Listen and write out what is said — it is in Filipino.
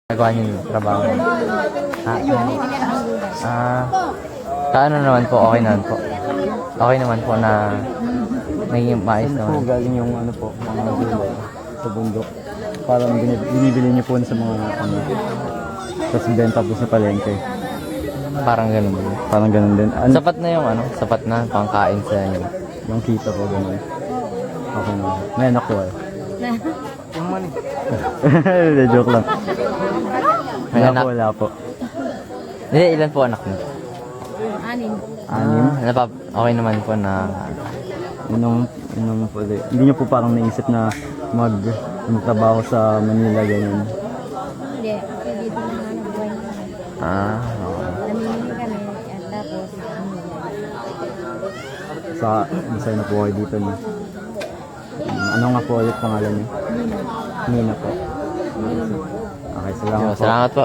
Nagawa niyo yung trabaho. Kaano naman po, okay naman po. Okay naman po na naging maayos Saan po naman. galing yung ano po, mga gulay sa bundok? Parang binibili niyo po sa mga ano, tapos benta po sa palengke. Parang ganun din. Parang ganun din. Sapat na yung ano, sapat na pangkain sa inyo. Yung kita po ganun. Okay na. May anak ko eh. Yung money. Hindi, joke lang. May Wala anak? po, wala po. Hindi, ilan po anak niyo? Anim. Okay naman po na Yun po ulit. Hindi niyo po parang naisip na magtrabaho sa Manila ganyan. Hindi, kasi dito na nga buhay namin. okay. Namimili kami at tapos Masaya na po kayo dito no. Ano nga po ulit pangalan niyo? Nina po. Okay, salamat po. Salamat po.